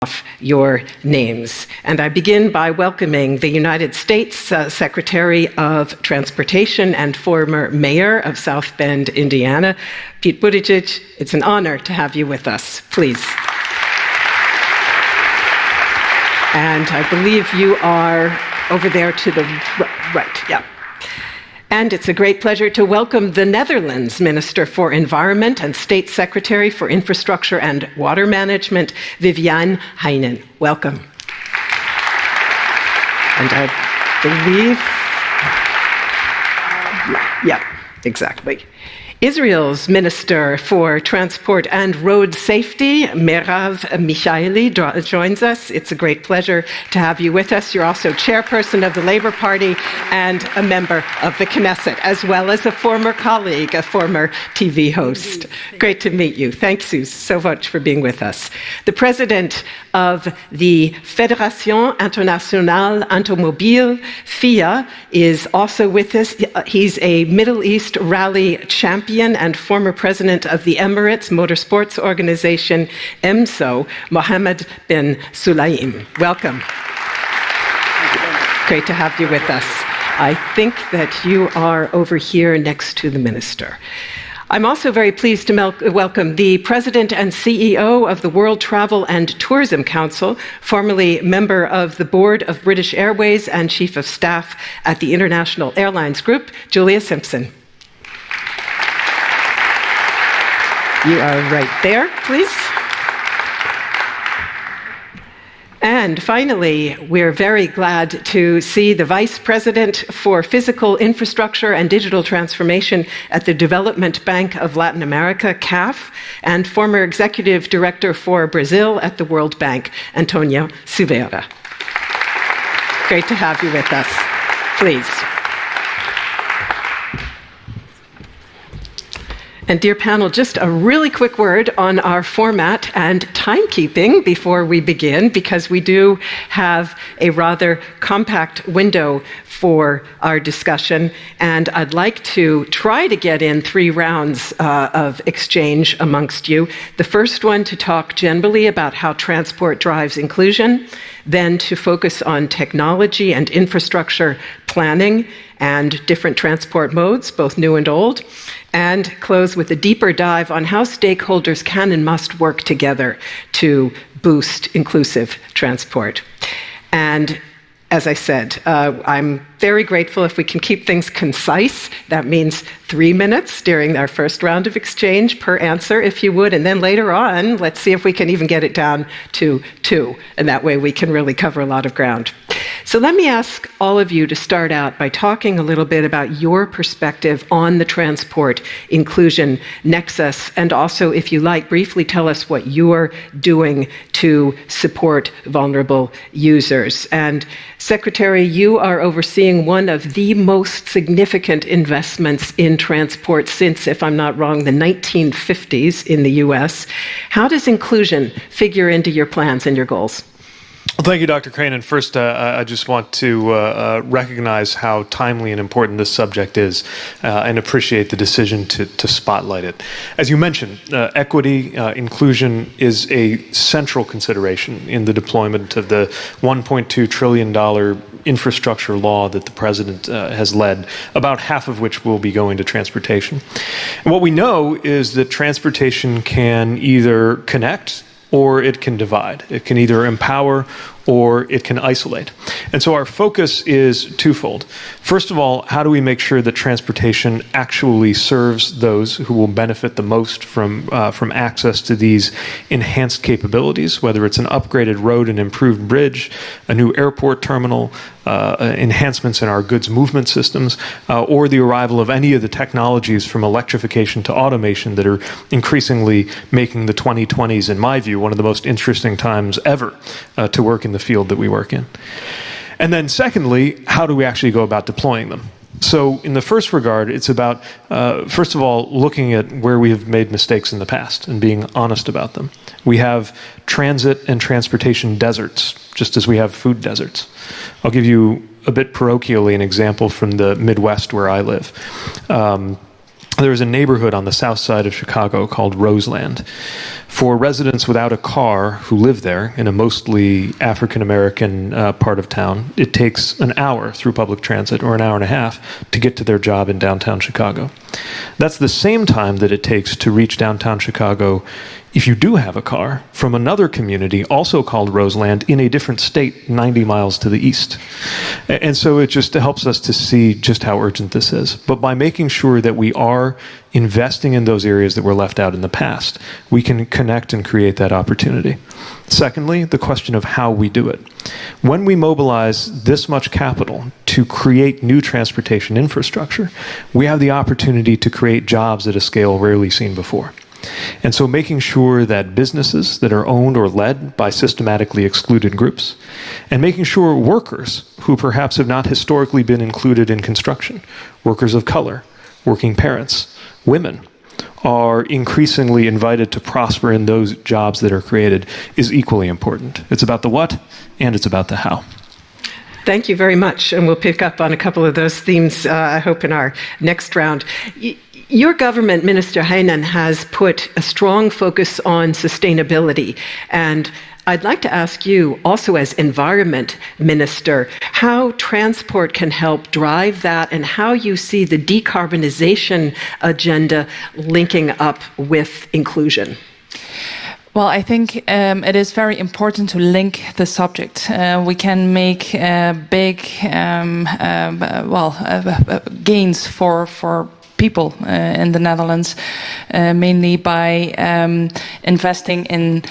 off your names. And I begin by welcoming the United States Secretary of Transportation and former mayor of South Bend, Indiana, Pete Buttigieg. It's an honor to have you with us. Please. And I believe you are over there to the right. Yeah. And it's a great pleasure to welcome the Netherlands Minister for Environment and State Secretary for Infrastructure and Water Management, Viviane Heijnen. Welcome. And I believe, yeah, exactly. Israel's Minister for Transport and Road Safety, Merav Michaeli, joins us. It's a great pleasure to have you with us. You're also chairperson of the Labour Party and a member of the Knesset, as well as a former colleague, a former TV host. Great to meet you. Thank you so much for being with us. The president of the Fédération Internationale Automobile, FIA, is also with us. He's a Middle East rally champion and former president of the Emirates Motorsports Organization, EMSO, Mohammed bin Sulaim. Welcome. Great to have you with us. I think that you are over here next to the minister. I'm also very pleased to welcome the President and CEO of the World Travel and Tourism Council, formerly member of the Board of British Airways and Chief of Staff at the International Airlines Group, Julia Simpson. You are right there, please. And finally, we're very glad to see the Vice President for Physical Infrastructure and Digital Transformation at the Development Bank of Latin America, CAF, and former Executive Director for Brazil at the World Bank, Antonio Silveira. Great to have you with us. Please. And dear panel, just a really quick word on our format and timekeeping before we begin, because we do have a rather compact window for our discussion, and I'd like to try to get in 3 rounds of exchange amongst you. The first one to talk generally about how transport drives inclusion, then to focus on technology and infrastructure planning and different transport modes, both new and old, and close with a deeper dive on how stakeholders can and must work together to boost inclusive transport. And as I said, I'm very grateful if we can keep things concise. That means 3 minutes during our first round of exchange per answer, if you would, and then later on, let's see if we can even get it down to 2, and that way we can really cover a lot of ground. So let me ask all of you to start out by talking a little bit about your perspective on the transport inclusion nexus, and also, if you like, briefly tell us what you're doing to support vulnerable users. And Secretary, you are overseeing one of the most significant investments in transport since, if I'm not wrong, the 1950s in the US. How does inclusion figure into your plans and your goals? Well, thank you, Dr. Crane. And first, I just want to recognize how timely and important this subject is and appreciate the decision to spotlight it. As you mentioned, equity, inclusion is a central consideration in the deployment of the $1.2 trillion infrastructure law that the President has led, about half of which will be going to transportation. And what we know is that transportation can either connect or it can divide. It can either empower or it can isolate. And so our focus is twofold. First of all, how do we make sure that transportation actually serves those who will benefit the most from access to these enhanced capabilities, whether it's an upgraded road and improved bridge, a new airport terminal, enhancements in our goods movement systems, or the arrival of any of the technologies from electrification to automation that are increasingly making the 2020s, in my view, one of the most interesting times ever to work in the field that we work in. And then secondly, how do we actually go about deploying them? So in the first regard, it's about, first of all, looking at where we have made mistakes in the past and being honest about them. We have transit and transportation deserts, just as we have food deserts. I'll give you a bit parochially an example from the Midwest where I live. there is a neighborhood on the south side of Chicago called Roseland. For residents without a car who live there, in a mostly African-American part of town, it takes an hour through public transit, or an hour and a half, to get to their job in downtown Chicago. That's the same time that it takes to reach downtown Chicago if you do have a car, from another community also called Roseland in a different state 90 miles to the east. And so it just helps us to see just how urgent this is. But by making sure that we are investing in those areas that were left out in the past, we can connect and create that opportunity. Secondly, the question of how we do it. When we mobilize this much capital to create new transportation infrastructure, we have the opportunity to create jobs at a scale rarely seen before. And so making sure that businesses that are owned or led by systematically excluded groups, and making sure workers who perhaps have not historically been included in construction, workers of color, working parents, women, are increasingly invited to prosper in those jobs that are created is equally important. It's about the what, and it's about the how. Thank you very much, and we'll pick up on a couple of those themes, I hope, in our next round. Your government, Minister Heinen, has put a strong focus on sustainability, and I'd like to ask you, also as Environment Minister, how transport can help drive that and how you see the decarbonization agenda linking up with inclusion. Well, I think it is very important to link the subject. We can make big gains for people in the Netherlands, mainly by investing in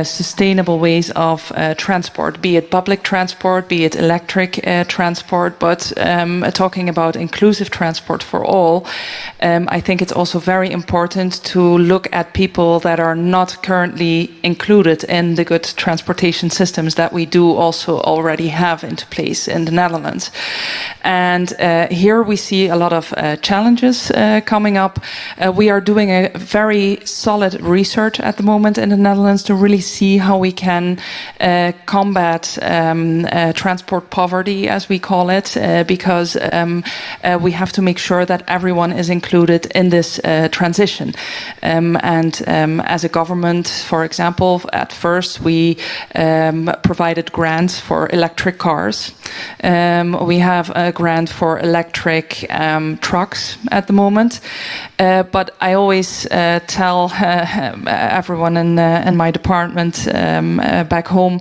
sustainable ways of transport, be it public transport, be it electric transport, but talking about inclusive transport for all, I think it's also very important to look at people that are not currently included in the good transportation systems that we do also already have into place in the Netherlands. And here we see a lot of challenges coming up. We are doing a very solid research at the moment in the Netherlands to really see how we can combat transport poverty, as we call it, because we have to make sure that everyone is included in this transition. As a government, for example, at first we provided grants for electric cars. We have a grant for electric trucks at the moment. But I always tell everyone in my department back home,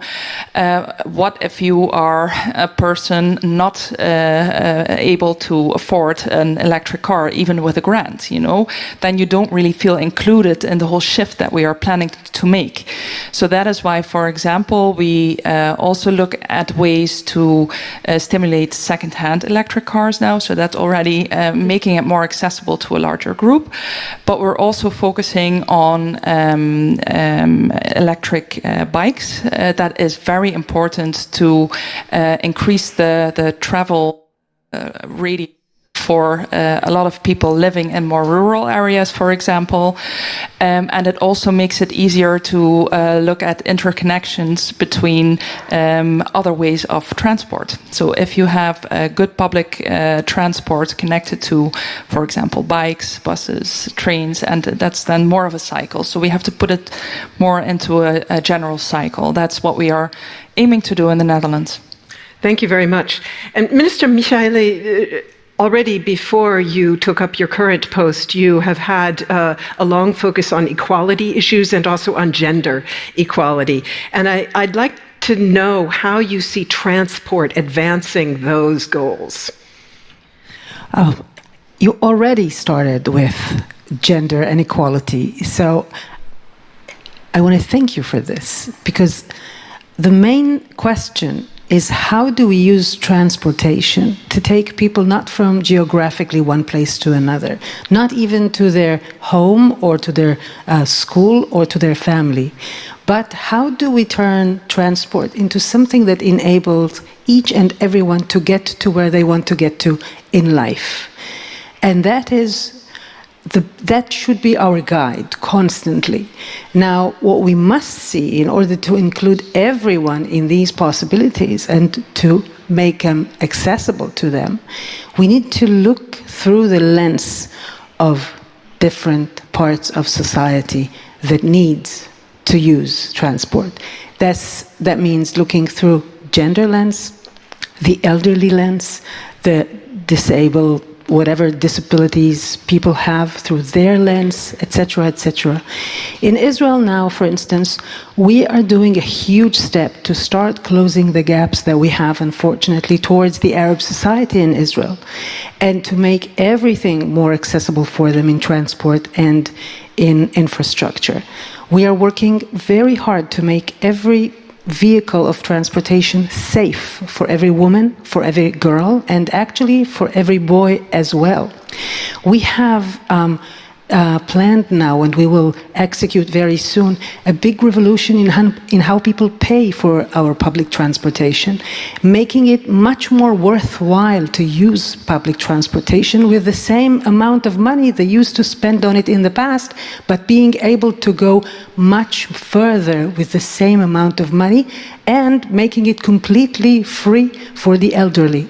what if you are a person not able to afford an electric car, even with a grant, you know? Then you don't really feel included in the whole shift that we are planning to make. So that is why, for example, we also look at ways to stimulate second-hand electric cars now. So that's already making it more accessible to a larger group. But we're also focusing on electric bikes. That is very important to increase the travel radius for a lot of people living in more rural areas, for example. And it also makes it easier to look at interconnections between other ways of transport. So if you have good public transport connected to, for example, bikes, buses, trains, and that's then more of a cycle. So we have to put it more into a general cycle. That's what we are aiming to do in the Netherlands. Thank you very much. And Minister Michaeli, already before you took up your current post, you have had a long focus on equality issues and also on gender equality. And I'd like to know how you see transport advancing those goals. You already started with gender and equality. So I want to thank you for this, because the main question is how do we use transportation to take people not from geographically one place to another, not even to their home or to their school or to their family, but how do we turn transport into something that enables each and everyone to get to where they want to get to in life? And that should be our guide constantly. Now, what we must see in order to include everyone in these possibilities and to make them accessible to them, we need to look through the lens of different parts of society that needs to use transport. That means looking through gender lens, the elderly lens, the disabled, whatever disabilities people have through their lens, etc., etc. In Israel now, for instance, we are doing a huge step to start closing the gaps that we have, unfortunately, towards the Arab society in Israel, and to make everything more accessible for them in transport and in infrastructure. We are working very hard to make every vehicle of transportation safe for every woman, for every girl, and actually for every boy as well. We have planned now, and we will execute very soon, a big revolution in how people pay for our public transportation, making it much more worthwhile to use public transportation with the same amount of money they used to spend on it in the past, but being able to go much further with the same amount of money and making it completely free for the elderly.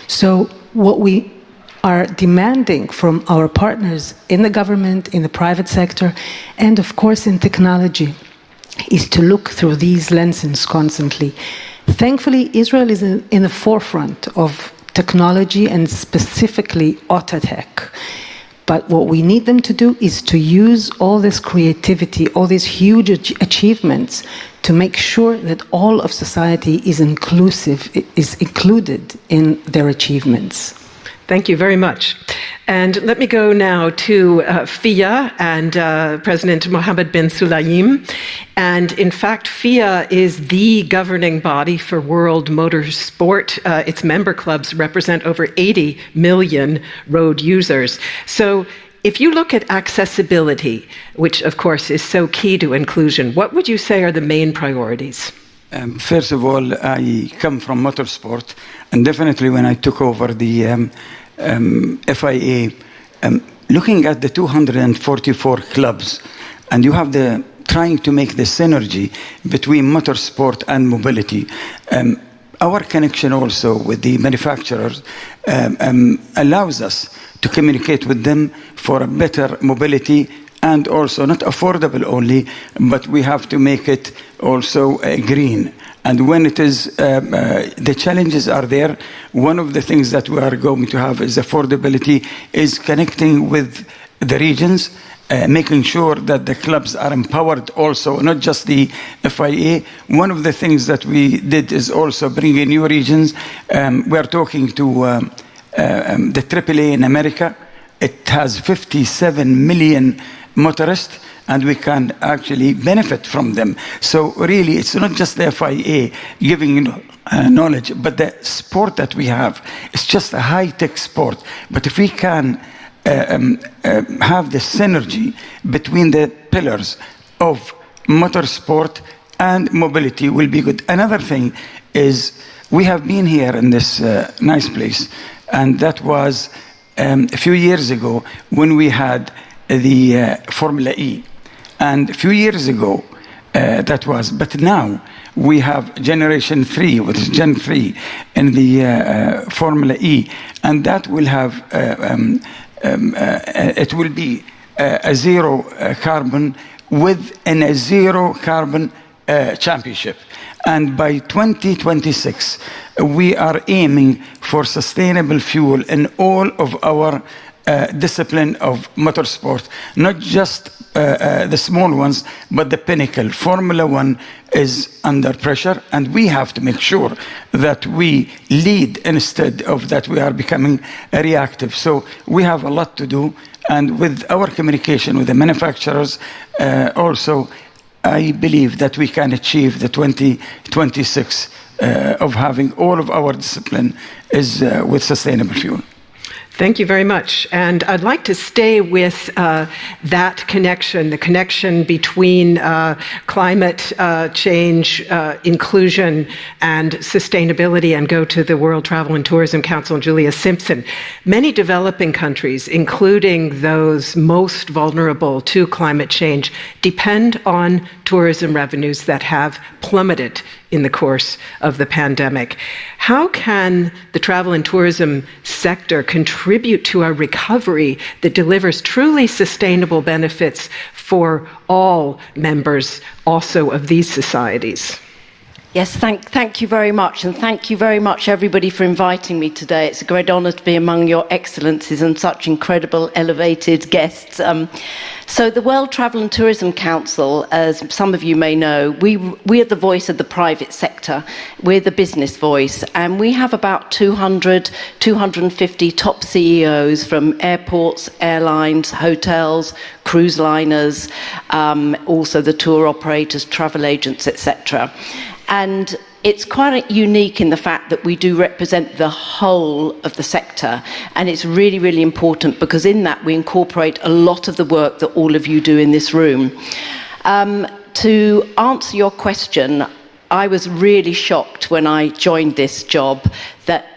So what we are demanding from our partners in the government, in the private sector, and of course in technology, is to look through these lenses constantly. Thankfully, Israel is in the forefront of technology and specifically auto tech. But what we need them to do is to use all this creativity, all these huge achievements to make sure that all of society is included in their achievements. Thank you very much. And let me go now to FIA and President Mohammed bin Sulayem. And in fact, FIA is the governing body for world motorsport. Its member clubs represent over 80 million road users. So if you look at accessibility, which of course is so key to inclusion, what would you say are the main priorities? First of all, I come from motorsport, and definitely when I took over the FIA, looking at the 244 clubs, and you have trying to make the synergy between motorsport and mobility. Our connection also with the manufacturers allows us to communicate with them for a better mobility, and also not affordable only, but we have to make it also green. And when it is, the challenges are there, one of the things that we are going to have is affordability, is connecting with the regions, making sure that the clubs are empowered also, not just the FIA. One of the things that we did is also bring in new regions. We are talking to the AAA in America. It has 57 million motorists, and we can actually benefit from them. So really, it's not just the FIA giving knowledge, but the sport that we have. It's just a high-tech sport. But if we can have the synergy between the pillars of motorsport and mobility, will be good. Another thing is we have been here in this nice place, and that was a few years ago when we had the Formula E. And a few years ago, but now we have Generation 3, which is Gen 3, in the Formula E. And that will have, it will be a zero carbon within a zero carbon championship. And by 2026, we are aiming for sustainable fuel in all of our discipline of motorsport, not just the small ones, but the pinnacle. Formula One is under pressure, and we have to make sure that we lead instead of that we are becoming reactive. So we have a lot to do, and with our communication with the manufacturers, also, I believe that we can achieve the 2026 of having all of our discipline is with sustainable fuel. Thank you very much. And I'd like to stay with that connection, the connection between climate change, inclusion, and sustainability, and go to the World Travel and Tourism Council and Julia Simpson. Many developing countries, including those most vulnerable to climate change, depend on tourism revenues that have plummeted in the course of the pandemic. How can the travel and tourism sector contribute contribute to a recovery that delivers truly sustainable benefits for all members also of these societies. Yes, thank you very much, and thank you very much everybody for inviting me today. It's a great honour to be among your excellencies and such incredible, elevated guests. So the World Travel and Tourism Council, as some of you may know, we are the voice of the private sector. We're the business voice, and we have about 250 top CEOs from airports, airlines, hotels, cruise liners, also the tour operators, travel agents, etc. And it's quite unique in the fact that we do represent the whole of the sector, and it's really, really important because in that we incorporate a lot of the work that all of you do in this room. To answer your question, I was really shocked when I joined this job that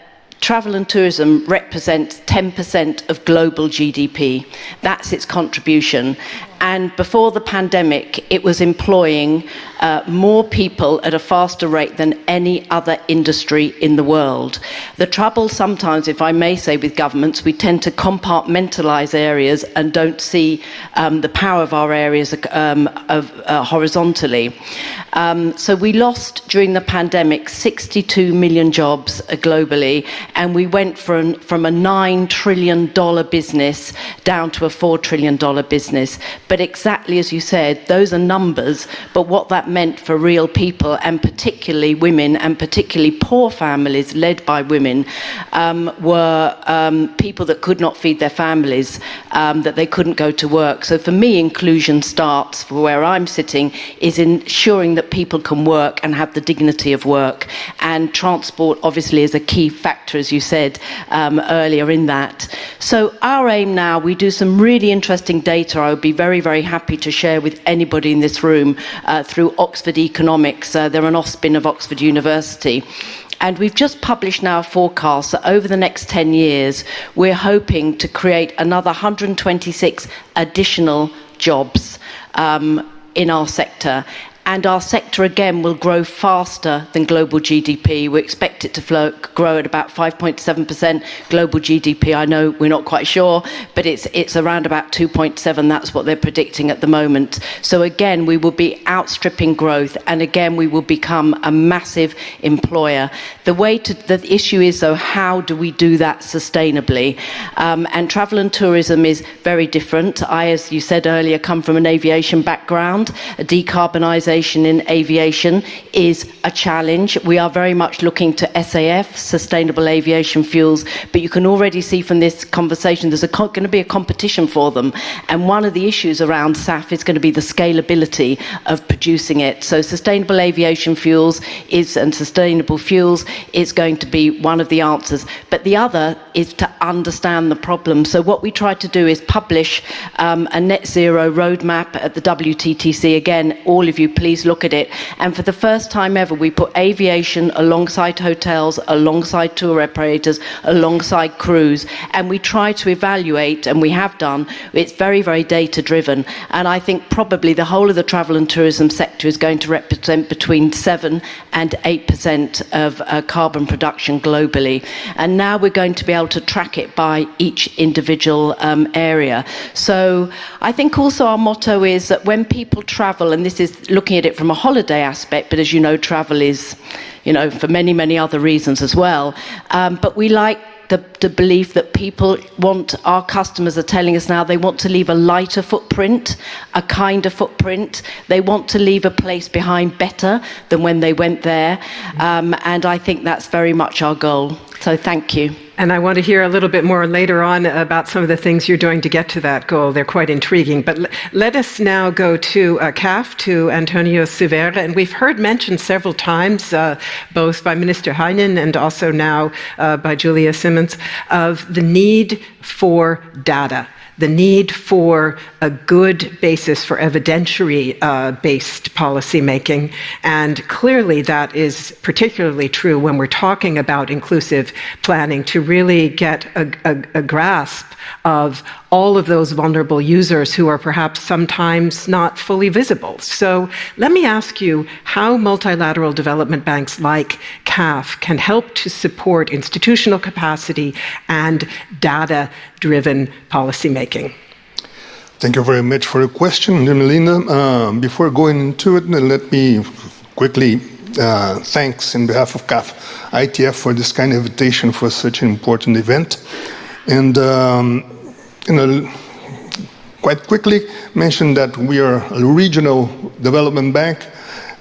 travel and tourism represents 10% of global GDP. That's its contribution. And before the pandemic, it was employing more people at a faster rate than any other industry in the world. The trouble sometimes, if I may say, with governments, we tend to compartmentalise areas and don't see the power of our areas horizontally. So we lost, during the pandemic, 62 million jobs globally, and we went from a $9 trillion business down to a $4 trillion business. But exactly as you said, those are numbers, but what that meant for real people, and particularly women, and particularly poor families led by women, were people that could not feed their families, that they couldn't go to work. So for me, inclusion starts, for where I'm sitting, is ensuring that people can work and have the dignity of work. And transport, obviously, is a key factor, as you said earlier in that. So our aim now, we do some really interesting data I would be very, very happy to share with anybody in this room through Oxford Economics. They're an offspin of Oxford University. And we've just published now a forecast that over the next 10 years, we're hoping to create another 126 additional jobs in our sector. And our sector, again, will grow faster than global GDP. We expect it to grow at about 5.7% global GDP. I know we're not quite sure, but it's around about 2.7. That's what they're predicting at the moment. So again, we will be outstripping growth, and again, we will become a massive employer. The issue is, though, how do we do that sustainably? And travel and tourism is very different. I, as you said earlier, come from an aviation background. Decarbonisation in aviation is a challenge. We are very much looking to SAF, sustainable aviation fuels, but you can already see from this conversation there's going to be a competition for them. And one of the issues around SAF is going to be the scalability of producing it. So sustainable aviation fuels and sustainable fuels is going to be one of the answers. But the other is to understand the problem. So what we try to do is publish a net zero roadmap at the WTTC. Again, all of you, please look at it. And for the first time ever, we put aviation alongside hotels, alongside tour operators, alongside cruise, and we try to evaluate, and we have done. It's very, very data driven, and I think probably the whole of the travel and tourism sector is going to represent between 7 and 8% of carbon production globally. And now we're going to be able to track it by each individual area. So I think also our motto is that when people travel, and this is looking at it from a holiday aspect, but as you know, travel is, for many, many other reasons as well. But we like the belief that our customers are telling us now they want to leave a lighter footprint, a kinder footprint. They want to leave a place behind better than when they went there. And I think that's very much our goal. So thank you. And I want to hear a little bit more later on about some of the things you're doing to get to that goal. They're quite intriguing. But let us now go to CAF, to Antonio Silveira. And we've heard mentioned several times, both by Minister Heinen and also now by Julia Simmonds, of the need for data, the need for a good basis for evidentiary-based policymaking. And clearly that is particularly true when we're talking about inclusive planning, to really get a grasp of all of those vulnerable users who are perhaps sometimes not fully visible. So let me ask you how multilateral development banks like behalf can help to support institutional capacity and data-driven policymaking? Thank you very much for your question, Linda. Before going into it, let me quickly thanks in behalf of CAF ITF for this kind of invitation for such an important event. And quite quickly mention that we are a regional development bank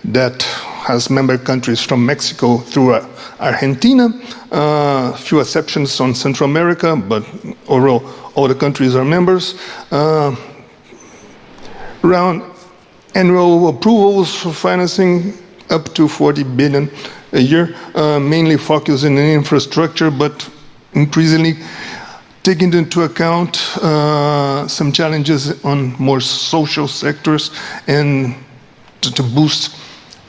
that has member countries from Mexico through Argentina, a few exceptions on Central America, but overall all the countries are members. Around annual approvals for financing up to 40 billion a year, mainly focusing on infrastructure, but increasingly taking into account some challenges on more social sectors and to boost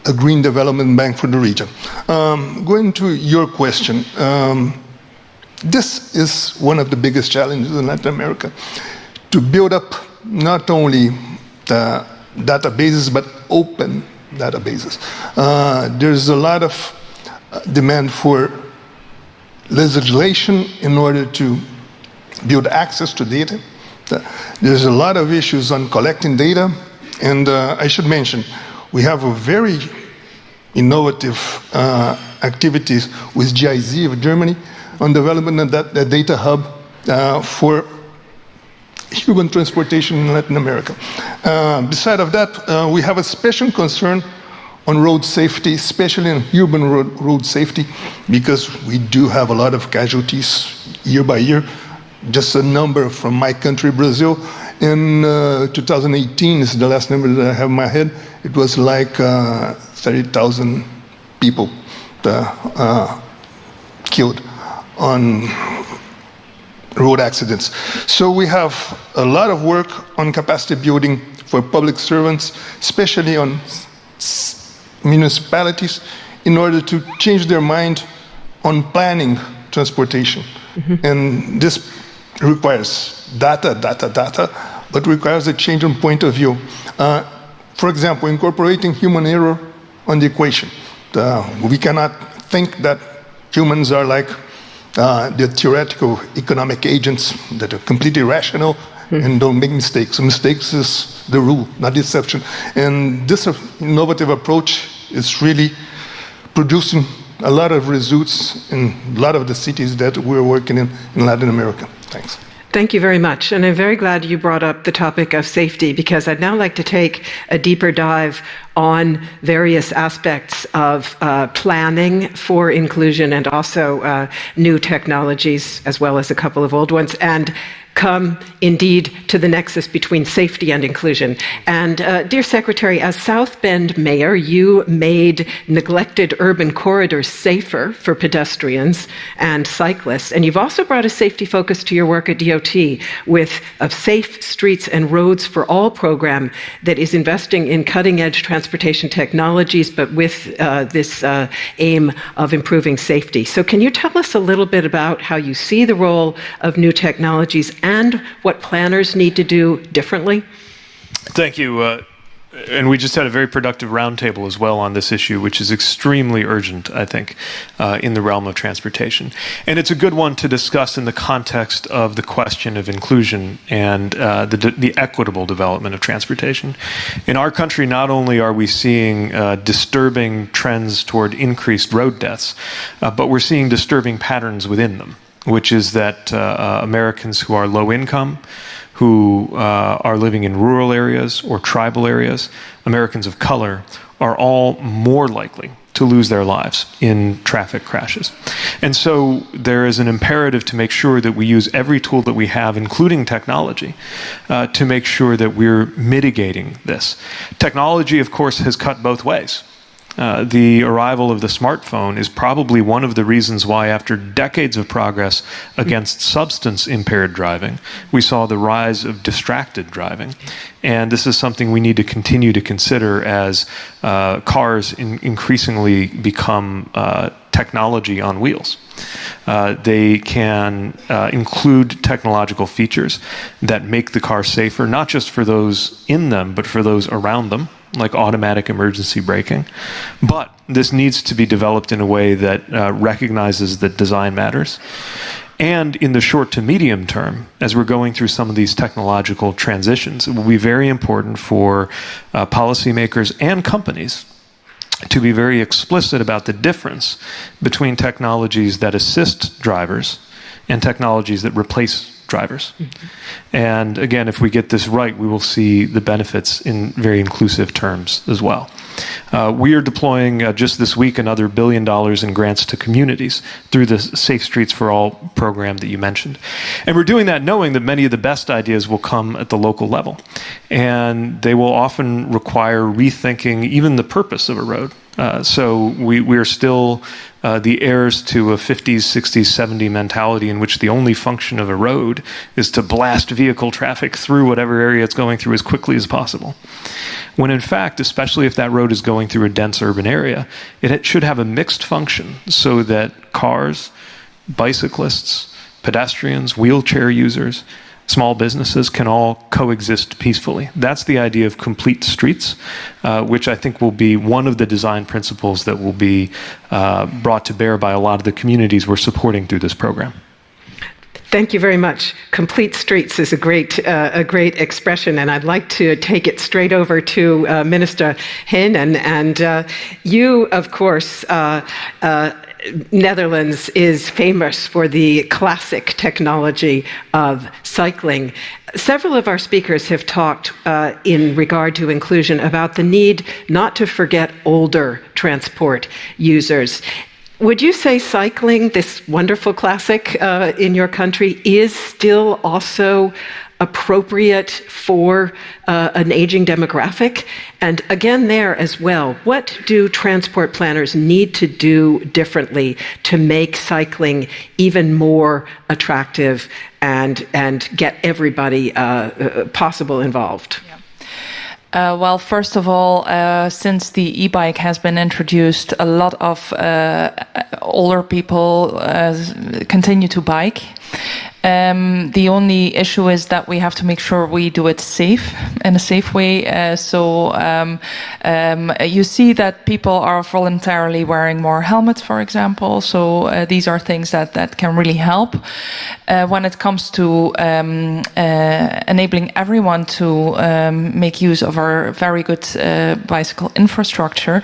a green development bank for the region. Going to your question, this is one of the biggest challenges in Latin America, to build up not only the databases, but open databases. There's a lot of demand for legislation in order to build access to data. There's a lot of issues on collecting data, and I should mention, we have a very innovative activities with GIZ of Germany on development of that data hub for human transportation in Latin America. Beside of that, we have a special concern on road safety, especially in urban road safety, because we do have a lot of casualties year by year. Just a number from my country, Brazil, in 2018 is the last number that I have in my head. It was like 30,000 people killed on road accidents. So we have a lot of work on capacity building for public servants, especially on municipalities, in order to change their mind on planning transportation. Mm-hmm. And this requires data, but requires a change in point of view. For example, incorporating human error on the equation. We cannot think that humans are like the theoretical economic agents that are completely rational and don't make mistakes. Mistakes is the rule, not the exception. And this innovative approach is really producing a lot of results in a lot of the cities that we're working in Latin America. Thanks. Thank you very much. And I'm very glad you brought up the topic of safety, because I'd now like to take a deeper dive on various aspects of planning for inclusion and also new technologies, as well as a couple of old ones, and come indeed to the nexus between safety and inclusion. And dear Secretary, as South Bend Mayor, you made neglected urban corridors safer for pedestrians and cyclists. And you've also brought a safety focus to your work at DOT with a Safe Streets and Roads for All program that is investing in cutting-edge transportation technologies, but with this aim of improving safety. So can you tell us a little bit about how you see the role of new technologies and what planners need to do differently? Thank you. And we just had a very productive roundtable as well on this issue, which is extremely urgent, I think, in the realm of transportation. And it's a good one to discuss in the context of the question of inclusion and the equitable development of transportation. In our country, not only are we seeing disturbing trends toward increased road deaths, but we're seeing disturbing patterns within them, which is that Americans who are low income, who are living in rural areas or tribal areas, Americans of color, are all more likely to lose their lives in traffic crashes. And so there is an imperative to make sure that we use every tool that we have, including technology, to make sure that we're mitigating this. Technology, of course, has cut both ways. The arrival of the smartphone is probably one of the reasons why, after decades of progress against substance-impaired driving, we saw the rise of distracted driving. And this is something we need to continue to consider as cars increasingly become technology on wheels. They can include technological features that make the car safer, not just for those in them, but for those around them, like automatic emergency braking. But this needs to be developed in a way that recognizes that design matters. And in the short to medium term, as we're going through some of these technological transitions, it will be very important for policymakers and companies to be very explicit about the difference between technologies that assist drivers and technologies that replace drivers. And again, if we get this right, we will see the benefits in very inclusive terms as well. We are deploying just this week another $1 billion in grants to communities through the Safe Streets for All program that you mentioned. And we're doing that knowing that many of the best ideas will come at the local level. And they will often require rethinking even the purpose of a road. So we are still the heirs to a 50s, 60s, 70s mentality in which the only function of a road is to blast vehicle traffic through whatever area it's going through as quickly as possible. When in fact, especially if that road is going through a dense urban area, it should have a mixed function so that cars, bicyclists, pedestrians, wheelchair users, small businesses can all coexist peacefully. That's the idea of complete streets, which I think will be one of the design principles that will be brought to bear by a lot of the communities we're supporting through this program. Thank you very much. Complete streets is a great expression, and I'd like to take it straight over to Minister Hyn. And you, of course, Netherlands is famous for the classic technology of cycling. Several of our speakers have talked in regard to inclusion about the need not to forget older transport users. Would you say cycling, this wonderful classic in your country, is still also appropriate for an aging demographic? And again, there as well, what do transport planners need to do differently to make cycling even more attractive and get everybody possible involved? Yeah. Well, first of all, since the e-bike has been introduced, a lot of older people continue to bike. The only issue is that we have to make sure we do it in a safe way. You see that people are voluntarily wearing more helmets, for example. So these are things that can really help. When it comes to enabling everyone to make use of our very good bicycle infrastructure,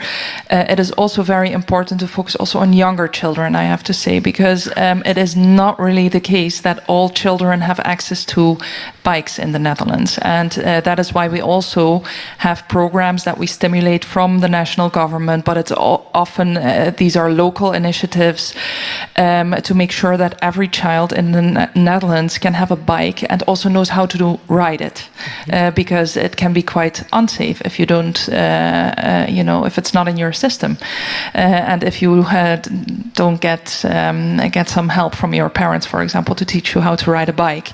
it is also very important to focus also on younger children, I have to say, because it is not really the case that all children have access to bikes in the Netherlands. And that is why we also have programs that we stimulate from the national government, but it's often, these are local initiatives to make sure that every child in the Netherlands can have a bike and also knows how to ride it. Because it can be quite unsafe if you don't, if it's not in your system. And if you don't get some help from your parents, for example, to teach you how to ride a bike.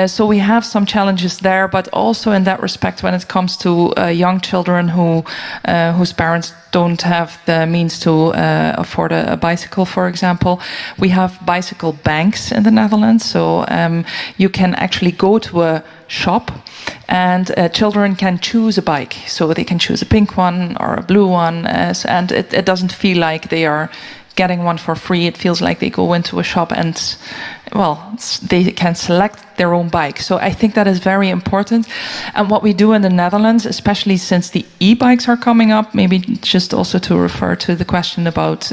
So we have some challenges there, but also in that respect, when it comes to young children whose parents don't have the means to afford a bicycle, for example, we have bicycle banks in the Netherlands. So you can actually go to a shop and children can choose a bike. So they can choose a pink one or a blue one, and it doesn't feel like they are getting one for free. It feels like they go into a shop and, they can select their own bike. So I think that is very important. And what we do in the Netherlands, especially since the e-bikes are coming up, maybe just also to refer to the question about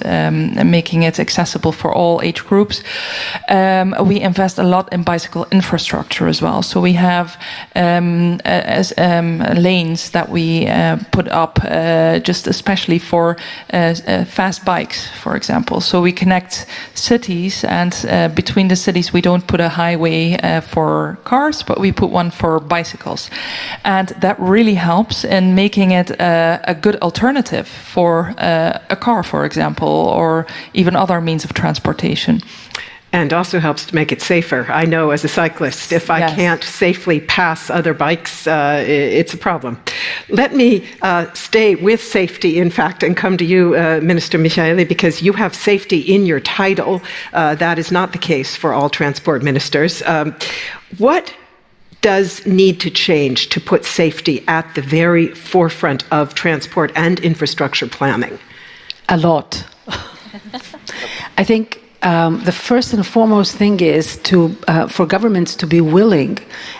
making it accessible for all age groups, we invest a lot in bicycle infrastructure as well. So we have lanes that we put up just especially for fast bikes, for example. So we connect cities, and between the cities we don't put a highway for cars, but we put one for bicycles. And that really helps in making it a good alternative for a car, for example, or even other means of transportation. And also helps to make it safer. I know as a cyclist, if I can't safely pass other bikes, it's a problem. Let me stay with safety, in fact, and come to you, Minister Michaeli, because you have safety in your title. That is not the case for all transport ministers. What does need to change to put safety at the very forefront of transport and infrastructure planning? A lot. I think the first and foremost thing is for governments to be willing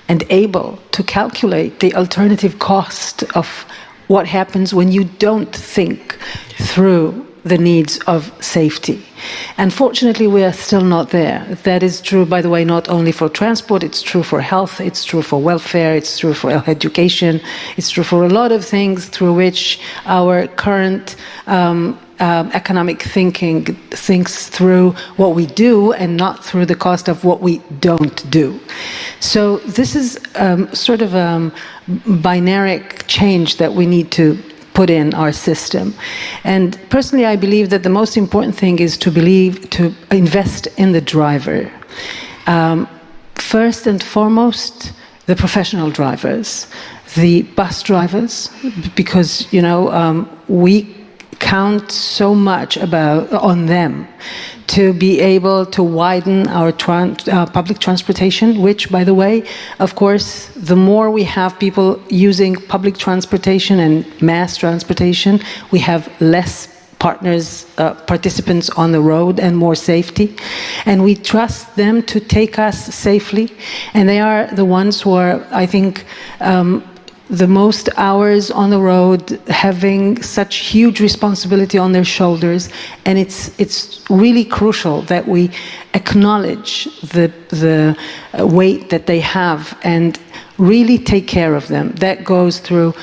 and able to calculate the alternative cost of what happens when you don't think through the needs of safety. Unfortunately, we are still not there. That is true, by the way, not only for transport, it's true for health, it's true for welfare, it's true for education, it's true for a lot of things through which our current economic thinking thinks through what we do and not through the cost of what we don't do. So this is sort of a binary change that we need to put in our system. And personally, I believe that the most important thing is to invest in the driver. First and foremost, the professional drivers, the bus drivers, because, we count so much on them to be able to widen our public transportation, which, by the way, of course, the more we have people using public transportation and mass transportation, we have less participants on the road and more safety. And we trust them to take us safely. And they are the ones who are, I think, the most hours on the road, having such huge responsibility on their shoulders, and it's really crucial that we acknowledge the weight that they have and really take care of them. That goes through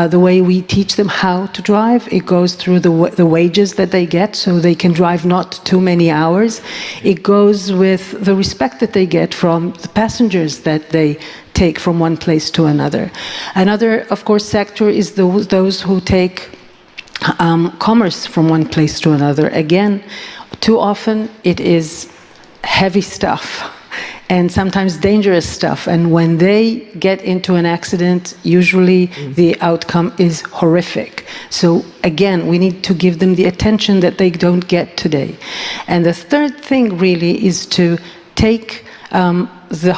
the way we teach them how to drive. It goes through the wages that they get so they can drive not too many hours. It goes with the respect that they get from the passengers that they take from one place to another. Another, of course, sector is those who take commerce from one place to another. Again, too often it is heavy stuff and sometimes dangerous stuff. And when they get into an accident, usually the outcome is horrific. So again, we need to give them the attention that they don't get today. And the third thing really is to take the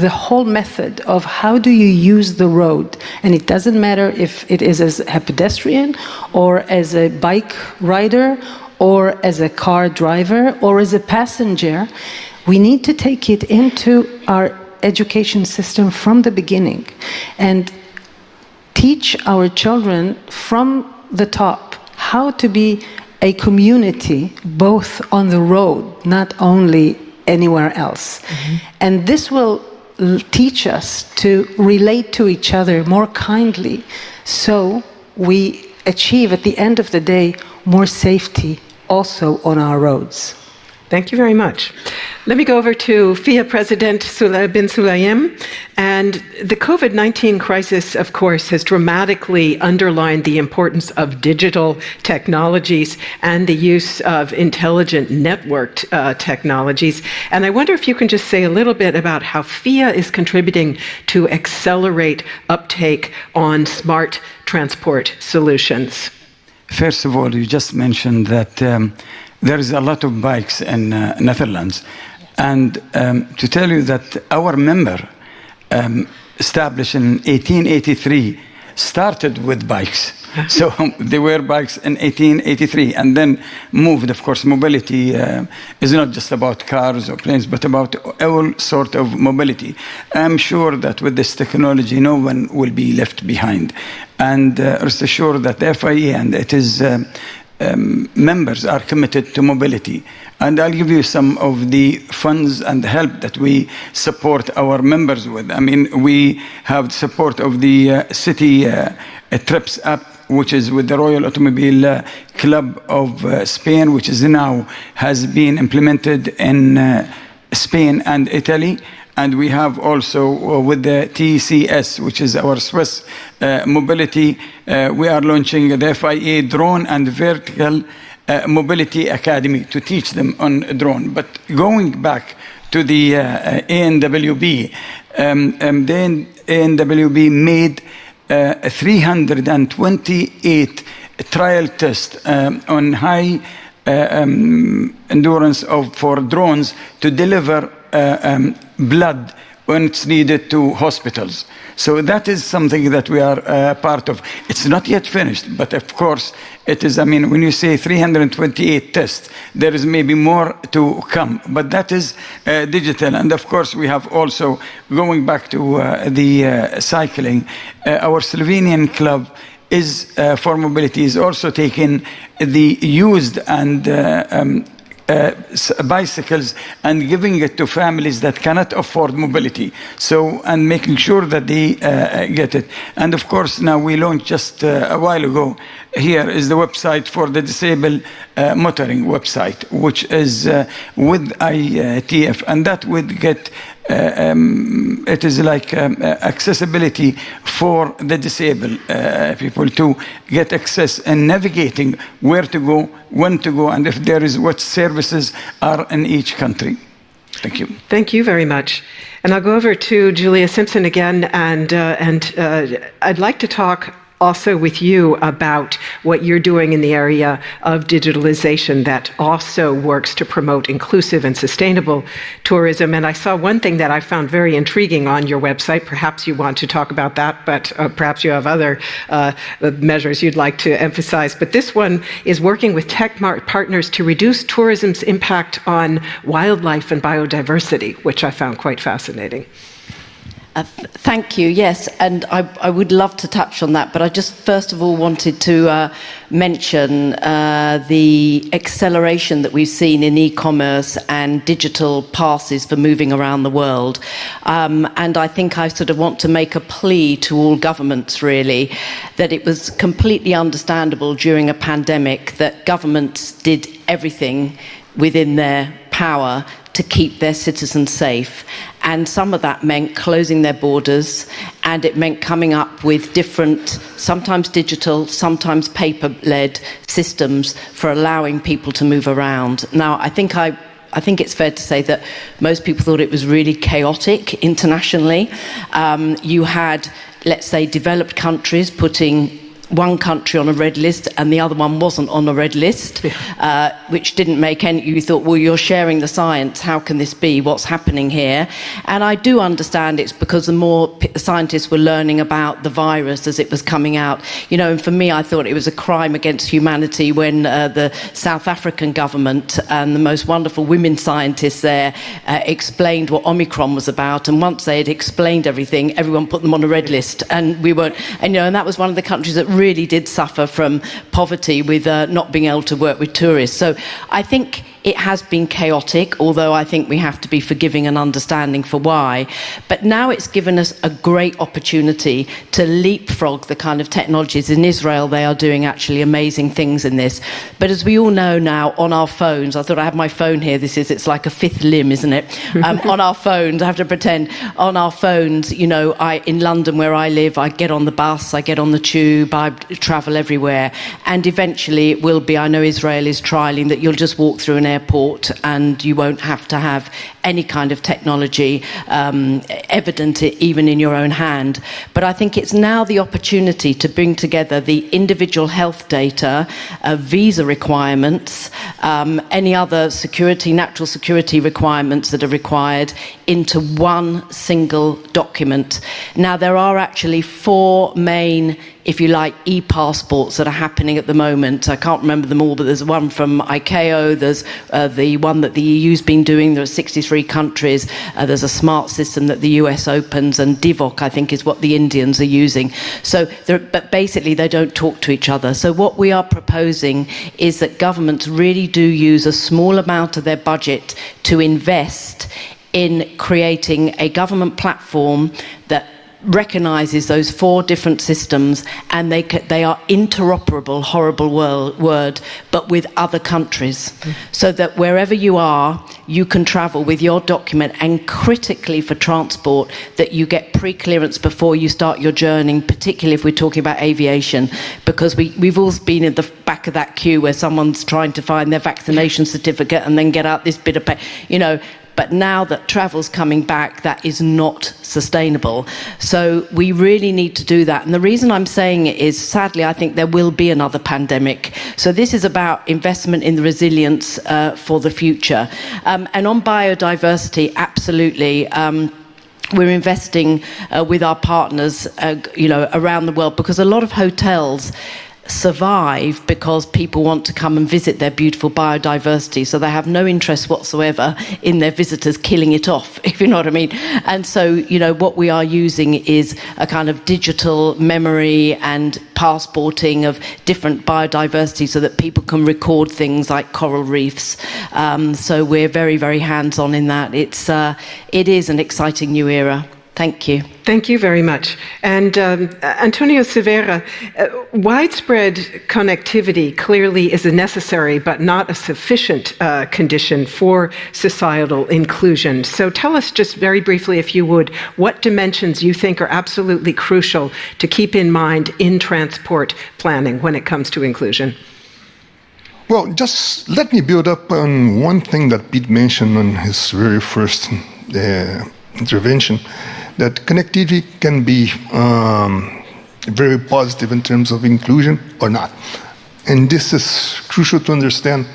whole method of how do you use the road. And it doesn't matter if it is as a pedestrian or as a bike rider or as a car driver or as a passenger. We need to take it into our education system from the beginning and teach our children from the top how to be a community both on the road, not only anywhere else. And this will teach us to relate to each other more kindly, so we achieve at the end of the day more safety also on our roads. Thank you very much. Let me go over to FIA President bin Sulayem. And the COVID-19 crisis, of course, has dramatically underlined the importance of digital technologies and the use of intelligent networked technologies. And I wonder if you can just say a little bit about how FIA is contributing to accelerate uptake on smart transport solutions. First of all, you just mentioned that there is a lot of bikes in Netherlands. And to tell you that our member, established in 1883, started with bikes. So there were bikes in 1883 and then moved. Of course, mobility is not just about cars or planes, but about all sort of mobility. I'm sure that with this technology, no one will be left behind. And rest assured that the FIA and its members are committed to mobility. And I'll give you some of the funds and help that we support our members with. I mean, we have support of the City Trips app, which is with the Royal Automobile Club of Spain, which is now has been implemented in Spain and Italy. And we have also with the TCS, which is our Swiss mobility, we are launching the FIA drone and vertical mobility academy to teach them on drone. But going back to the ANWB, the ANWB made 328 trial tests on high endurance for drones to deliver blood when it's needed to hospitals. So that is something that we are part of. It's not yet finished, but of course it is. I mean, when you say 328 tests, there is maybe more to come, but that is digital. And of course we have also, going back to the cycling, our Slovenian club is for mobility is also taking the used and bicycles and giving it to families that cannot afford mobility. So, and making sure that they get it. And of course, now we launched just a while ago, here is the website for the disabled motoring website, which is with ITF, and that would get it is like accessibility for the disabled people to get access and navigating where to go, when to go, and if there is what services are in each country. Thank you. Thank you very much. And I'll go over to Julia Simpson again, and I'd like to talk also with you about what you're doing in the area of digitalization that also works to promote inclusive and sustainable tourism. And I saw one thing that I found very intriguing on your website. Perhaps you want to talk about that, but perhaps you have other measures you'd like to emphasize. But this one is working with tech partners to reduce tourism's impact on wildlife and biodiversity, which I found quite fascinating. Thank you. Yes, and I would love to touch on that, but I just first of all wanted to mention the acceleration that we've seen in e-commerce and digital passes for moving around the world. And I think I sort of want to make a plea to all governments, really, that it was completely understandable during a pandemic that governments did everything within their power to keep their citizens safe. And some of that meant closing their borders, and it meant coming up with different, sometimes digital, sometimes paper-led systems for allowing people to move around. Now, I think it's fair to say that most people thought it was really chaotic internationally. You had, let's say, developed countries putting one country on a red list and the other one wasn't on a red list, which didn't make any. You thought, well, you're sharing the science. How can this be? What's happening here? And I do understand it's because the more scientists were learning about the virus as it was coming out. You know, and for me, I thought it was a crime against humanity when the South African government and the most wonderful women scientists there explained what Omicron was about. And once they had explained everything, everyone put them on a red list, and we weren't. And you know, and that was one of the countries that really did suffer from poverty with not being able to work with tourists. So I think it has been chaotic, although I think we have to be forgiving and understanding for why. But now it's given us a great opportunity to leapfrog the kind of technologies. In Israel, they are doing actually amazing things in this. But as we all know now, on our phones, I thought I had my phone here. It's like a fifth limb, isn't it? On our phones, I have to pretend, on our phones, you know, in London where I live, I get on the bus, I get on the tube, I travel everywhere. And eventually it will be, I know Israel is trialling that you'll just walk through an airport and you won't have to have any kind of technology evident even in your own hand. But I think it's now the opportunity to bring together the individual health data, visa requirements, any other security, natural security requirements that are required into one single document. Now, there are actually 4 main, if you like, e-passports that are happening at the moment. I can't remember them all, but there's one from ICAO, there's the one that the EU's been doing, there are 63 countries, there's a smart system that the US opens, and DIVOC, I think, is what the Indians are using. So, but basically they don't talk to each other. So what we are proposing is that governments really do use a small amount of their budget to invest in creating a government platform that recognises those 4 different systems, and they are interoperable, horrible word, but with other countries, so that wherever you are, you can travel with your document, and critically for transport, that you get pre-clearance before you start your journey, particularly if we're talking about aviation, because we've all been in the back of that queue where someone's trying to find their vaccination certificate and then get out this bit of But now that travel's coming back, that is not sustainable. So we really need to do that. And the reason I'm saying it is, sadly, I think there will be another pandemic. So this is about investment in the resilience for the future. And on biodiversity, absolutely. We're investing with our partners, around the world, because a lot of hotels survive because people want to come and visit their beautiful biodiversity, so they have no interest whatsoever in their visitors killing it off, if you know what I mean. And so, what we are using is a kind of digital memory and passporting of different biodiversity so that people can record things like coral reefs. So we're very, very hands-on in that. It is an exciting new era. Thank you. Thank you very much. And Antonio Silveira, widespread connectivity clearly is a necessary but not a sufficient condition for societal inclusion. So tell us just very briefly, if you would, what dimensions you think are absolutely crucial to keep in mind in transport planning when it comes to inclusion. Well, just let me build up on one thing that Pete mentioned on his very first intervention, that connectivity can be very positive in terms of inclusion or not. And this is crucial to understand.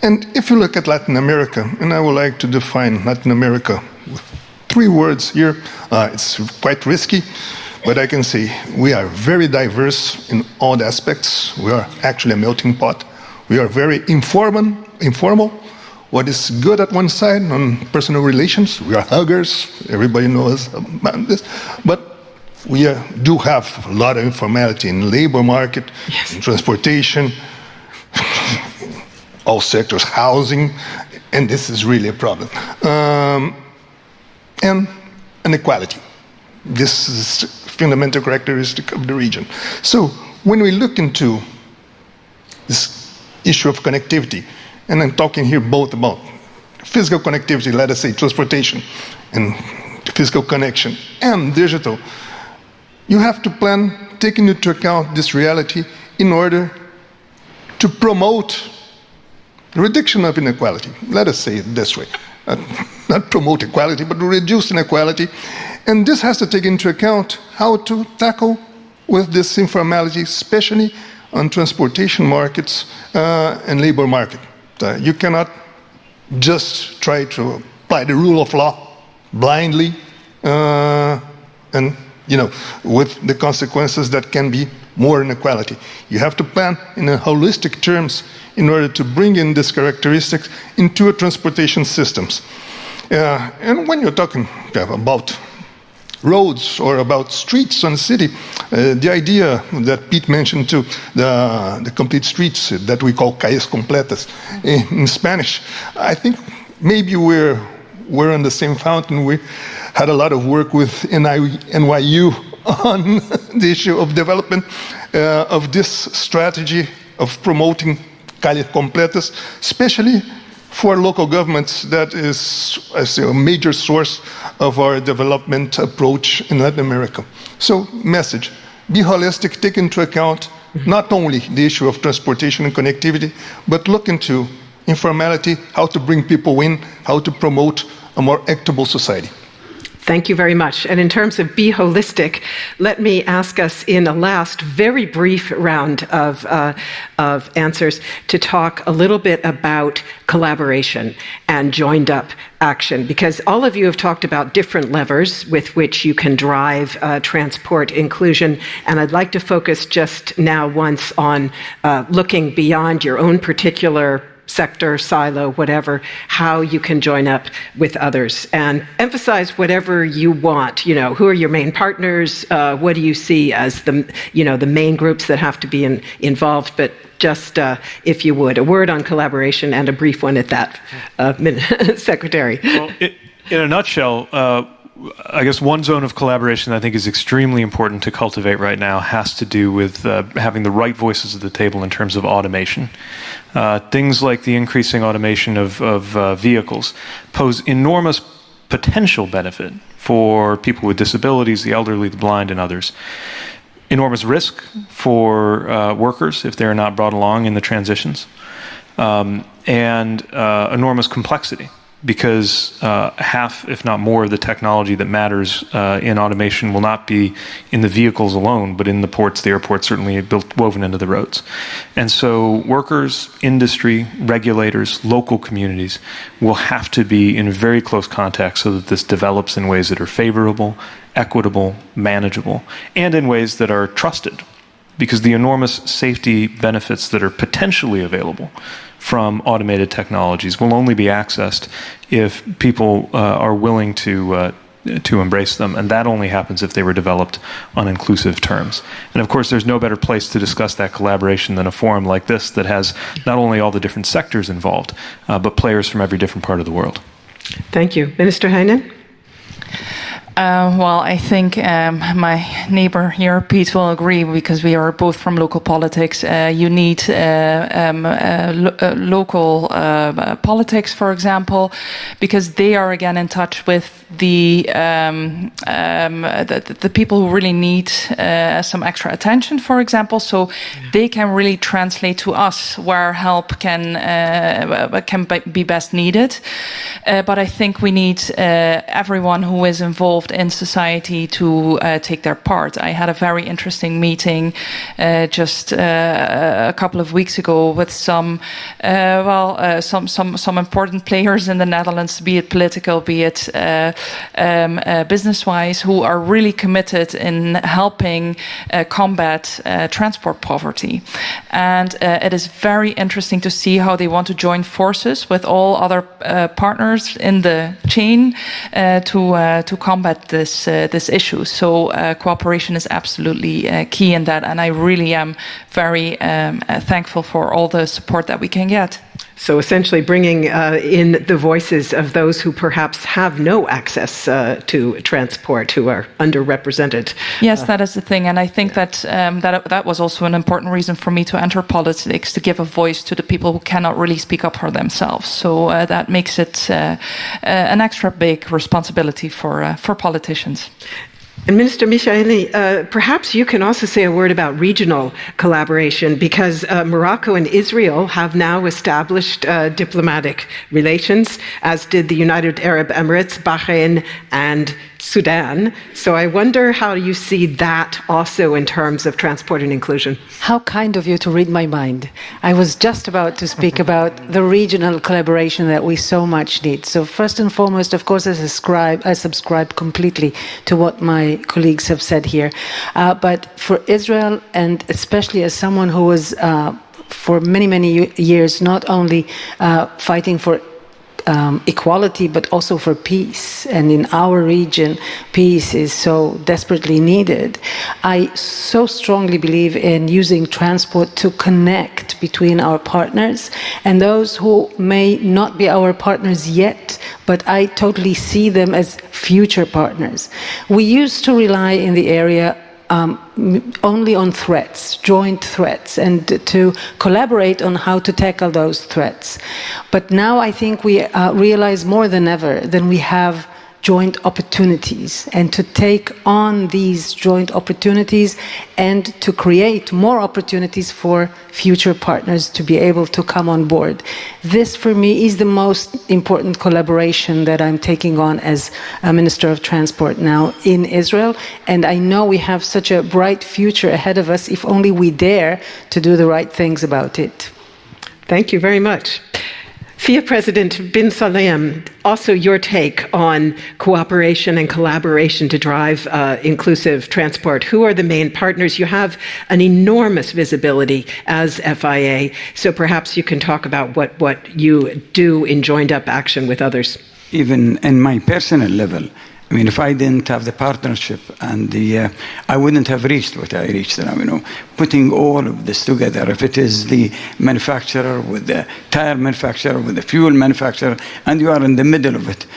And if you look at Latin America, and I would like to define Latin America with 3 words here, it's quite risky, but I can say we are very diverse in all the aspects. We are actually a melting pot. We are very informal. What is good at one side on personal relations, we are huggers, everybody knows about this, but we do have a lot of informality in the labor market, in transportation, all sectors, housing, and this is really a problem. And inequality. This is a fundamental characteristic of the region. So when we look into this issue of connectivity, and I'm talking here both about physical connectivity, let us say transportation and physical connection, and digital, you have to plan taking into account this reality in order to promote the reduction of inequality. Let us say it this way. Not promote equality, but reduce inequality. And this has to take into account how to tackle with this informality, especially on transportation markets and labor market. You cannot just try to apply the rule of law blindly and with the consequences that can be more inequality. You have to plan in a holistic terms in order to bring in these characteristics into a transportation systems. And when you're talking about roads or about streets on the city, the idea that Pete mentioned too, the complete streets that we call calles completas in Spanish, I think maybe we're on the same fountain. We had a lot of work with NYU on the issue of development of this strategy of promoting calles completas, especially for local governments. That is, I say, a major source of our development approach in Latin America. So, message, be holistic, take into account not only the issue of transportation and connectivity, but look into informality, how to bring people in, how to promote a more equitable society. Thank you very much. And in terms of be holistic, let me ask us in a last very brief round of answers to talk a little bit about collaboration and joined up action, because all of you have talked about different levers with which you can drive transport inclusion. And I'd like to focus just now once on looking beyond your own particular sector, silo, whatever, how you can join up with others and emphasize whatever you want. Who are your main partners? What do you see as the main groups that have to be involved? But just, if you would, a word on collaboration and a brief one at that, Secretary. Well, in a nutshell, I guess one zone of collaboration that I think is extremely important to cultivate right now has to do with having the right voices at the table in terms of automation. Things like the increasing automation of vehicles pose enormous potential benefit for people with disabilities, the elderly, the blind, and others. Enormous risk for workers if they're not brought along in the transitions, and enormous complexity, because half, if not more, of the technology that matters in automation will not be in the vehicles alone, but in the ports, the airports, certainly woven into the roads. And so workers, industry, regulators, local communities will have to be in very close contact so that this develops in ways that are favorable, equitable, manageable, and in ways that are trusted, because the enormous safety benefits that are potentially available from automated technologies will only be accessed if people are willing to embrace them, and that only happens if they were developed on inclusive terms. And of course, there's no better place to discuss that collaboration than a forum like this that has not only all the different sectors involved, but players from every different part of the world. Thank you. Minister Heinen? Well, I think my neighbor here, Pete, will agree, because we are both from local politics. You need local politics, for example, because they are again in touch with the people who really need some extra attention, for example. So they can really translate to us where help can be best needed. But I think we need everyone who is involved in society to take their part. I had a very interesting meeting just a couple of weeks ago with some important players in the Netherlands, be it political, be it business-wise, who are really committed in helping combat transport poverty. And it is very interesting to see how they want to join forces with all other partners in the chain to combat this issue. So cooperation is absolutely key in that, and I really am very thankful for all the support that we can get. So essentially bringing in the voices of those who perhaps have no access to transport, who are underrepresented. Yes, that is the thing. And I think that that was also an important reason for me to enter politics, to give a voice to the people who cannot really speak up for themselves. So that makes it an extra big responsibility for politicians. And Minister Michaeli, perhaps you can also say a word about regional collaboration, because Morocco and Israel have now established diplomatic relations, as did the United Arab Emirates, Bahrain, and Sudan. So I wonder how you see that also in terms of transport and inclusion. How kind of you to read my mind. I was just about to speak about the regional collaboration that we so much need. So first and foremost, of course, I subscribe completely to what my colleagues have said here. But for Israel, and especially as someone who was for many, many years not only fighting for equality, but also for peace. And in our region, peace is so desperately needed. I so strongly believe in using transport to connect between our partners and those who may not be our partners yet, but I totally see them as future partners. We used to rely in the area only on threats, joint threats, and to collaborate on how to tackle those threats. But now I think we realize more than ever that we have joint opportunities, and to take on these joint opportunities and to create more opportunities for future partners to be able to come on board. This, for me, is the most important collaboration that I'm taking on as a Minister of Transport now in Israel, and I know we have such a bright future ahead of us if only we dare to do the right things about it. Thank you very much. FIA President bin Salem, also your take on cooperation and collaboration to drive inclusive transport. Who are the main partners? You have an enormous visibility as FIA, so perhaps you can talk about what you do in joined up action with others. Even in my personal level, I mean, if I didn't have the partnership and I wouldn't have reached what I reached now, putting all of this together, if it is the manufacturer with the tire manufacturer, with the fuel manufacturer, and you are in the middle of it,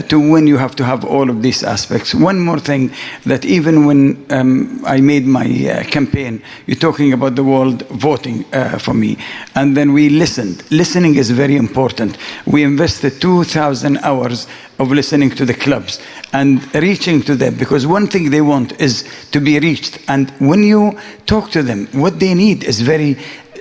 to win, you have to have all of these aspects. One more thing, that even when I made my campaign, you're talking about the world voting for me, and then we listened. Listening is very important. We invested 2,000 hours of listening to the clubs and reaching to them, because one thing they want is to be reached. And when you talk to them, what they need is very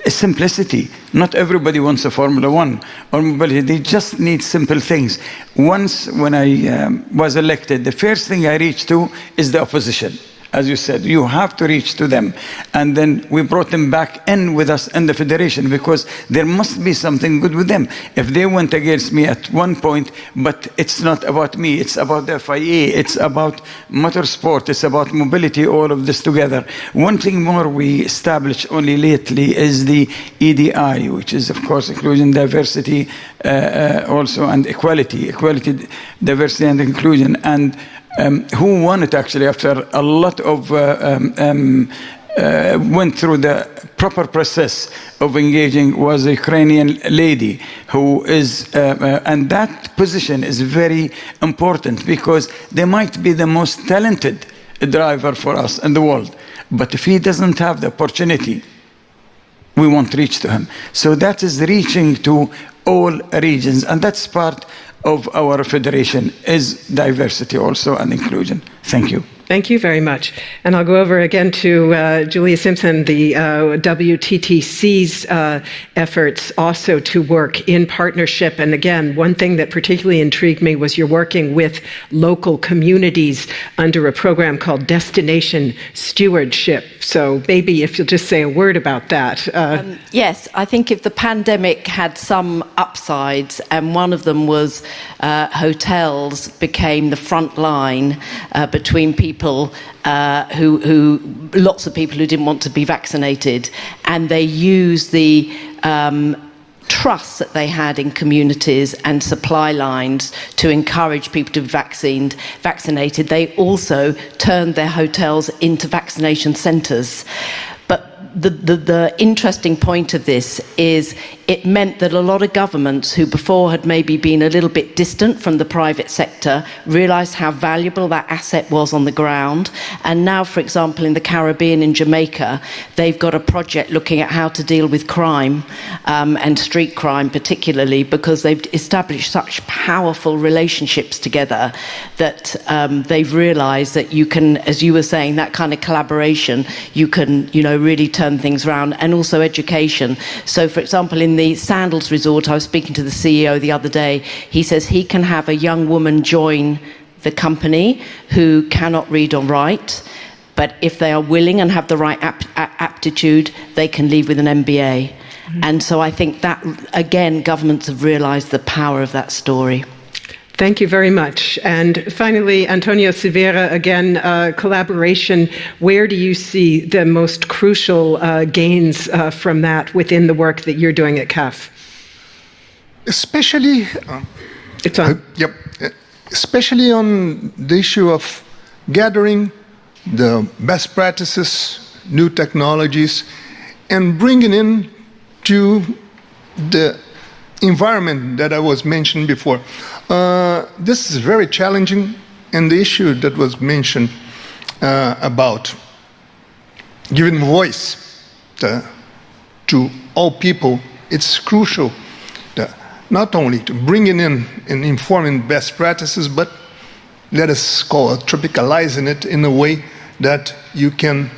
simplicity. Not everybody wants a Formula One or mobility. They just need simple things. Once, when I was elected, the first thing I reached to is the opposition. As you said, you have to reach to them. And then we brought them back in with us in the federation, because there must be something good with them. If they went against me at one point, but it's not about me, it's about the FIA, it's about motorsport, it's about mobility, all of this together. One thing more we established only lately is the EDI, which is, of course, inclusion, diversity, also, and equality, diversity, and inclusion. And who won it, actually, after a lot of went through the proper process of engaging, was a Ukrainian lady who is, and that position is very important, because they might be the most talented driver for us in the world, but if he doesn't have the opportunity, we won't reach to him. So that is reaching to all regions, and that's part of our federation, is diversity also and inclusion. Thank you. Thank you very much. And I'll go over again to Julia Simpson, the WTTC's efforts also to work in partnership. And again, one thing that particularly intrigued me was you're working with local communities under a program called Destination Stewardship. So maybe if you'll just say a word about that. Yes, I think if the pandemic had some upsides, and one of them was hotels became the front line between people who lots of people who didn't want to be vaccinated, and they used the trust that they had in communities and supply lines to encourage people to be vaccinated. They also turned their hotels into vaccination centres. But the interesting point of this is it meant that a lot of governments who before had maybe been a little bit distant from the private sector realised how valuable that asset was on the ground. And now, for example, in the Caribbean, in Jamaica, they've got a project looking at how to deal with crime and street crime particularly, because they've established such powerful relationships together that they've realised that you can, as you were saying, that kind of collaboration, you can, really turn things around. And also education. So, for example, in the Sandals Resort, I was speaking to the CEO the other day. He says he can have a young woman join the company who cannot read or write, but if they are willing and have the right aptitude, they can leave with an MBA. Mm-hmm. And so I think that, again, governments have realised the power of that story. Thank you very much. And finally, Antonio Silveira, again, collaboration. Where do you see the most crucial gains from that within the work that you're doing at CAF? Especially, it's on. Especially on the issue of gathering the best practices, new technologies, and bringing in to the environment that I was mentioning before. This is very challenging, and the issue that was mentioned about giving voice to all people, it's crucial not only to bringing in and informing best practices, but let us call it tropicalizing it in a way that you can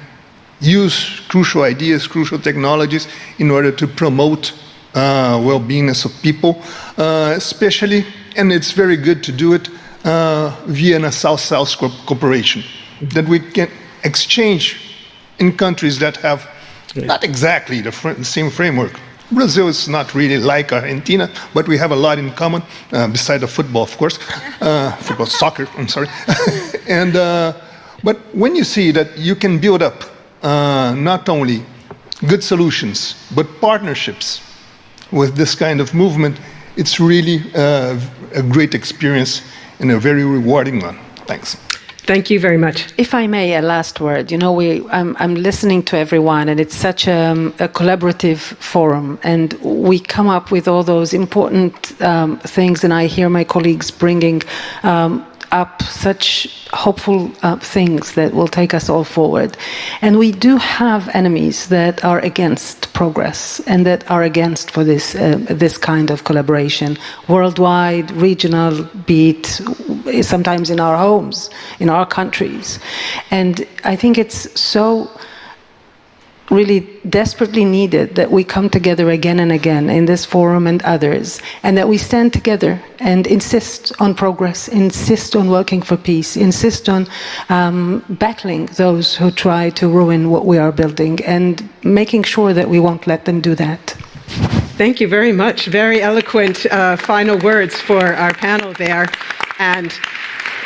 use crucial ideas, crucial technologies in order to promote well-beingness of people, especially, and it's very good to do it via a South-South cooperation, that we can exchange in countries that have not exactly the same framework. Brazil is not really like Argentina, but we have a lot in common, beside the football, of course, soccer, I'm sorry. And but when you see that you can build up not only good solutions, but partnerships with this kind of movement, it's really a great experience and a very rewarding one. Thanks. Thank you very much. If I may, a last word. You know, I'm listening to everyone, and it's such a collaborative forum, and we come up with all those important things, and I hear my colleagues bringing up such hopeful things that will take us all forward. And we do have enemies that are against progress and that are against for this kind of collaboration, worldwide, regional, be it sometimes in our homes, in our countries. And I think it's so really desperately needed that we come together again and again in this forum and others, and that we stand together and insist on progress, insist on working for peace, insist on battling those who try to ruin what we are building, and making sure that we won't let them do that. Thank you very much. Very eloquent final words for our panel there. And